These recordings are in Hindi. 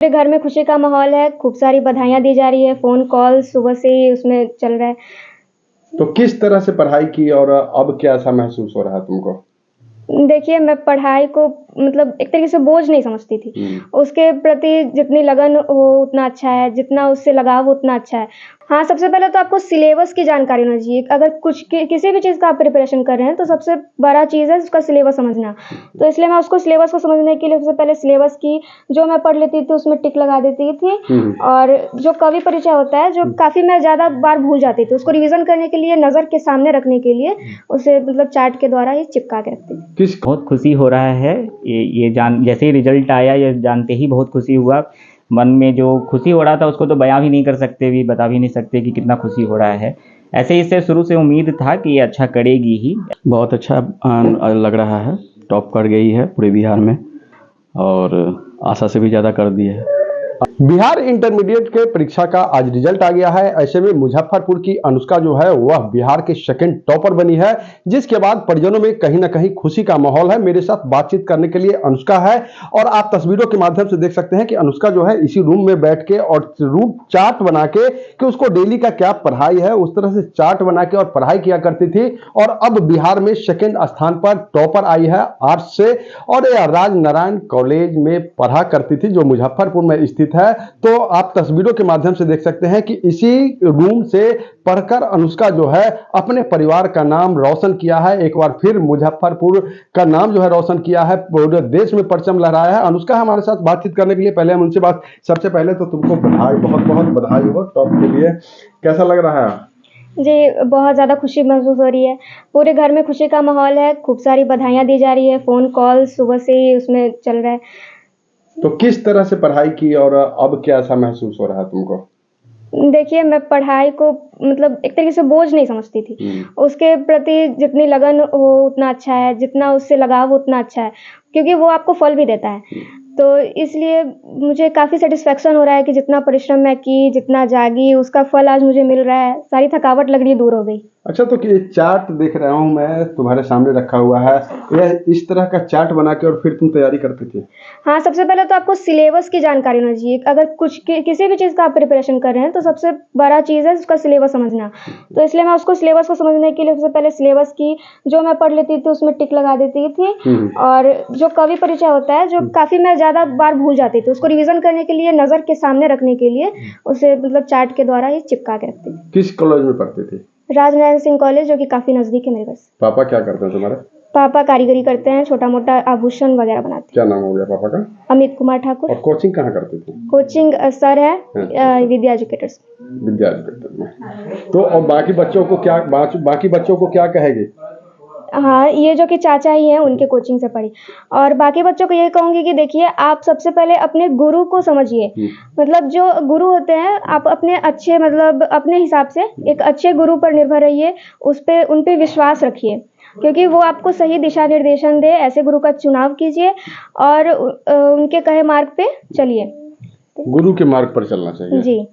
मेरे घर में खुशी का माहौल है, खूब सारी बधाइयाँ दी जा रही है, फ़ोन कॉल सुबह से ही उसमें चल रहा है। तो किस तरह से पढ़ाई की और अब कैसा महसूस हो रहा है तुमको? देखिए, मैं पढ़ाई को मतलब एक तरीके से बोझ नहीं समझती थी। उसके प्रति जितनी लगन हो उतना अच्छा है, जितना उससे लगाव हो उतना अच्छा है। हाँ, सबसे पहले तो आपको सिलेबस की जानकारी होनी चाहिए। अगर कुछ किसी भी चीज़ का आप प्रिपरेशन कर रहे हैं, तो सबसे बड़ा चीज़ है उसका सिलेबस समझना। तो इसलिए मैं उसको सिलेबस को समझने के लिए सबसे पहले सिलेबस की जो मैं पढ़ लेती थी, उसमें टिक लगा देती थी। और जो कवि परिचय होता है, जो काफ़ी मैं ज़्यादा बार भूल जाती थी, उसको रिवीज़न करने के लिए, नज़र के सामने रखने के लिए, उसे मतलब चार्ट के द्वारा ही चिपका के रखती थी। बहुत खुशी हो रहा है ये जान जैसे ही रिजल्ट आया ये जानते ही बहुत खुशी हुआ। मन में जो खुशी हो रहा था उसको तो बयां भी नहीं कर सकते, भी बता भी नहीं सकते कि कितना खुशी हो रहा है। ऐसे इससे शुरू से उम्मीद था कि ये अच्छा करेगी ही। बहुत अच्छा लग रहा है। टॉप कर गई है पूरे बिहार में और आशा से भी ज़्यादा कर दी है। बिहार इंटरमीडिएट के परीक्षा का आज रिजल्ट आ गया है। ऐसे में मुजफ्फरपुर की अनुष्का जो है वह बिहार के सेकंड टॉपर बनी है, जिसके बाद परिजनों में कहीं ना कहीं खुशी का माहौल है। मेरे साथ बातचीत करने के लिए अनुष्का है और आप तस्वीरों के माध्यम से देख सकते हैं कि अनुष्का जो है इसी रूम में बैठ के और रूट चार्ट बना के कि उसको डेली का क्या पढ़ाई है उस तरह से चार्ट बना के और पढ़ाई किया करती थी और अब बिहार में सेकेंड स्थान पर टॉपर आई है आर्ट्स से और यह राजनारायण कॉलेज में पढ़ा करती थी जो मुजफ्फरपुर में स्थित है। तो आप तस्वीरों के माध्यम से देख सकते हैं कि इसी रूम से पढ़कर अनुष्का जो है अपने परिवार का नाम रोशन किया है। एक बार फिर मुजफ्फरपुर का नाम जो है रोशन किया है, पूरे देश में परचम लहराया है। अनुष्का हमारे साथ बातचीत करने के लिए पहले हम उनसे सबसे पहले तो तुमको बधाई, बहुत बहुत बधाई हो टॉप के लिए। कैसा लग रहा है? जी, बहुत ज़्यादा खुशी महसूस हो रही है। पूरे घर में खुशी का माहौल है, खूब सारी बधाइयाँ दी जा रही है, फ़ोन कॉल सुबह से ही उसमें चल रहा है। तो किस तरह से पढ़ाई की और अब कैसा महसूस हो रहा है तुमको? देखिए, मैं पढ़ाई को मतलब एक तरीके से बोझ नहीं समझती थी। उसके प्रति जितनी लगन हो उतना अच्छा है, जितना उससे लगाव हो उतना अच्छा है, क्योंकि वो आपको फल भी देता है। तो इसलिए मुझे काफ़ी सैटिस्फैक्शन हो रहा है कि जितना परिश्रम मैं की, जितना जागी, उसका फल आज मुझे मिल रहा है। सारी थकावट लग रही है दूर हो गई। अच्छा, तो ये चार्ट देख रहा हूँ मैं तुम्हारे सामने रखा हुआ है, यह इस तरह का चार्ट बना के और फिर तुम तैयारी करती थी? हाँ, सबसे पहले तो आपको सिलेबस की जानकारी होनी चाहिए। अगर कुछ किसी भी चीज़ का आप प्रिपरेशन कर रहे हैं, तो सबसे बड़ा चीज़ है उसका सिलेबस समझना। तो इसलिए मैं उसको सिलेबस को समझने के लिए सबसे पहले सिलेबस की जो मैं पढ़ लेती थी, उसमें टिक लगा देती थी। और जो कवि परिचय होता है, जो काफ़ी मैं ज़्यादा बार भूल जाती थी, उसको रिवीज़न करने के लिए, नज़र के सामने रखने के लिए, उसे मतलब चार्ट के द्वारा ही चिपका के रखती थी। किस कॉलेज में पढ़ती थी? राजनारायण सिंह कॉलेज, जो कि काफ़ी नज़दीक है मेरे घर से। पापा क्या करते हैं तुम्हारे? पापा कारीगरी करते हैं, छोटा-मोटा आभूषण वगैरह बनाते हैं। क्या नाम हो गया पापा का? अमित कुमार ठाकुर। और कोचिंग कहाँ करते थे? कोचिंग सर है विद्या एजुकेटर्स। विद्या एजुकेटर में। तो और बाकी बच्चों को क्या कहेगी? हाँ, ये जो कि चाचा ही हैं उनके कोचिंग से पढ़ी। और बाकी बच्चों को ये कहूँगी कि देखिए, आप सबसे पहले अपने गुरु को समझिए। मतलब जो गुरु होते हैं, आप अपने अच्छे मतलब अपने हिसाब से एक अच्छे गुरु पर निर्भर रहिए, उन पे विश्वास रखिए, क्योंकि वो आपको सही दिशा निर्देशन दे। ऐसे गुरु का चुनाव कीजिए और उनके कहे मार्ग पे चलिए। गुरु के मार्ग पर चलना चाहिए। जी।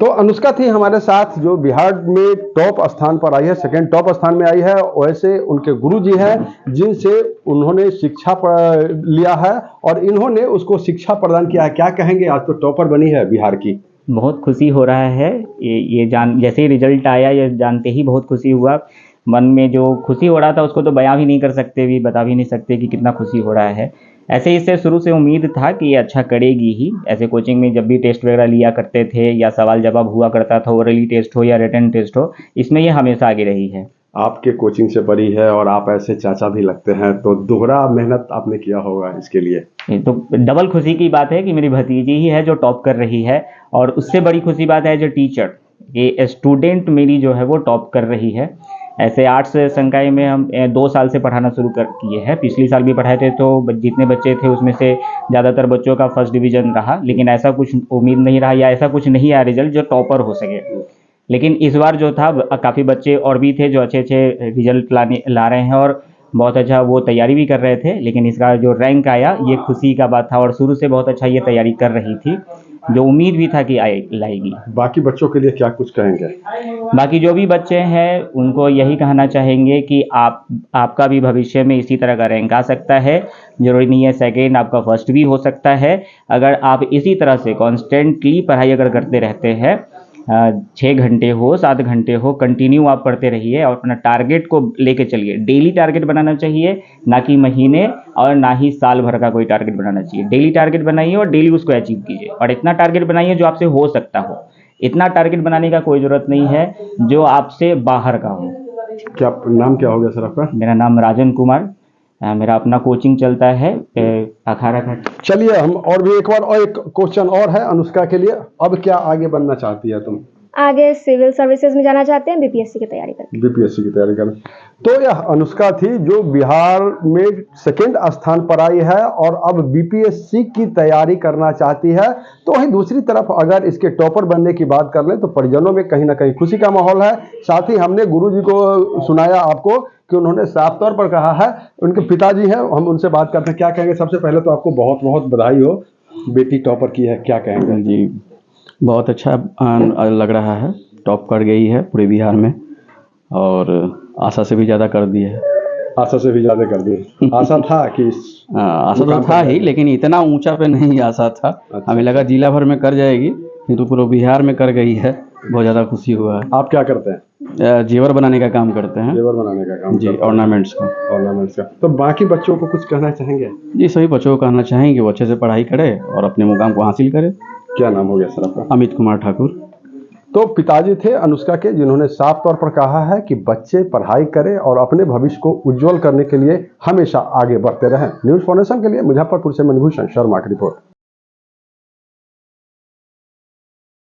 तो अनुष्का थी हमारे साथ जो बिहार में टॉप स्थान पर आई है, सेकंड टॉप स्थान में आई है। वैसे उनके गुरुजी हैं जिनसे उन्होंने शिक्षा लिया है और इन्होंने उसको शिक्षा प्रदान किया है। क्या कहेंगे, आज तो टॉपर बनी है बिहार की? बहुत खुशी हो रहा है ये जान जैसे ही रिजल्ट आया ये जानते ही बहुत खुशी हुआ। मन में जो खुशी हो रहा था उसको तो बयां भी नहीं कर सकते, भी बता भी नहीं सकते कि कितना खुशी हो रहा है। ऐसे इससे शुरू से उम्मीद था कि ये अच्छा करेगी ही। ऐसे कोचिंग में जब भी टेस्ट वगैरह लिया करते थे या सवाल जवाब हुआ करता था, ओरली टेस्ट हो या रिटन टेस्ट हो, इसमें ये हमेशा आगे रही है। आपके कोचिंग से पढ़ी है और आप ऐसे चाचा भी लगते हैं, तो दोहरा मेहनत आपने किया होगा इसके लिए। तो डबल खुशी की बात है कि मेरी भतीजी ही है जो टॉप कर रही है और उससे बड़ी खुशी बात है जो टीचर, ये स्टूडेंट मेरी जो है वो टॉप कर रही है। ऐसे आर्ट्स संकाय में हम 2 साल से पढ़ाना शुरू कर किए हैं। पिछली साल भी पढ़ाए थे तो जितने बच्चे थे उसमें से ज़्यादातर बच्चों का फर्स्ट डिवीज़न रहा, लेकिन ऐसा कुछ उम्मीद नहीं रहा या ऐसा कुछ नहीं आया रिजल्ट जो टॉपर हो सके। लेकिन इस बार जो था काफ़ी बच्चे और भी थे जो अच्छे रिजल्ट ला रहे हैं और बहुत अच्छा वो तैयारी भी कर रहे थे। लेकिन इसका जो रैंक आया ये खुशी का बात था और शुरू से बहुत अच्छा ये तैयारी कर रही थी। जो उम्मीद भी था कि लाएगी। बाकी बच्चों के लिए क्या कुछ कहेंगे? बाकी जो भी बच्चे हैं उनको यही कहना चाहेंगे कि आपका भी भविष्य में इसी तरह का रैंक आ सकता है, जरूरी नहीं है सेकंड, आपका फर्स्ट भी हो सकता है। अगर आप इसी तरह से कॉन्स्टेंटली पढ़ाई अगर करते रहते हैं, 6 घंटे हो 7 घंटे हो, कंटिन्यू आप पढ़ते रहिए और अपना टारगेट को लेके चलिए। डेली टारगेट बनाना चाहिए, ना कि महीने और ना ही साल भर का कोई टारगेट बनाना चाहिए। डेली टारगेट बनाइए और डेली उसको अचीव कीजिए, और इतना टारगेट बनाइए जो आपसे हो सकता हो। इतना टारगेट बनाने का कोई ज़रूरत नहीं है जो आपसे बाहर का हो। क्या नाम क्या हो गया सर आपका? मेरा नाम राजन कुमार, मेरा अपना कोचिंग चलता है अखाड़ा घाट। चलिए हम और भी एक बार और एक क्वेश्चन और है अनुष्का के लिए, अब क्या आगे बनना चाहती है तुम? आगे सिविल सर्विसेज में जाना चाहते हैं, बीपीएससी की तैयारी करते हैं। बीपीएससी की तैयारी कर। तो यह अनुष्का थी जो बिहार में सेकंड स्थान पर आई है और अब बीपीएससी की तैयारी करना चाहती है। तो वहीं दूसरी तरफ अगर इसके टॉपर बनने की बात कर लें तो परिजनों में कहीं ना कहीं खुशी का माहौल है। साथ ही हमने गुरुजी को सुनाया आपको कि उन्होंने साफ तौर पर कहा है, उनके पिताजी हैं, हम उनसे बात करते हैं क्या कहेंगे। सबसे पहले तो आपको बहुत बहुत बधाई हो, बेटी टॉपर की है, क्या कहेंगे? जी बहुत अच्छा लग रहा है, टॉप कर गई है पूरे बिहार में और आशा से भी ज़्यादा कर दी है। आशा से भी ज़्यादा कर दी। आशा था कि आशा तो था ही, लेकिन इतना ऊंचा पे नहीं आशा था। अच्छा। हमें लगा जिला भर में कर जाएगी, किंतु पूरे बिहार में कर गई है, बहुत ज़्यादा खुशी हुआ है। आप क्या करते हैं? जेवर बनाने का काम करते हैं। जेवर बनाने का काम जी, करते हैं। ऑर्नामेंट्स का। ऑर्नामेंट्स का। तो बाकी बच्चों को कुछ कहना चाहेंगे? जी सभी बच्चों को कहना चाहेंगे वो अच्छे से पढ़ाई करे और अपने मुकाम को हासिल करे। क्या नाम हो गया सर आपका? अमित कुमार ठाकुर। तो पिताजी थे अनुष्का के, जिन्होंने साफ तौर पर कहा है कि बच्चे पढ़ाई करें और अपने भविष्य को उज्जवल करने के लिए हमेशा आगे बढ़ते रहें। न्यूज़ फाउंडेशन के लिए मुजफ्फरपुर से मणिभूषण शर्मा की रिपोर्ट।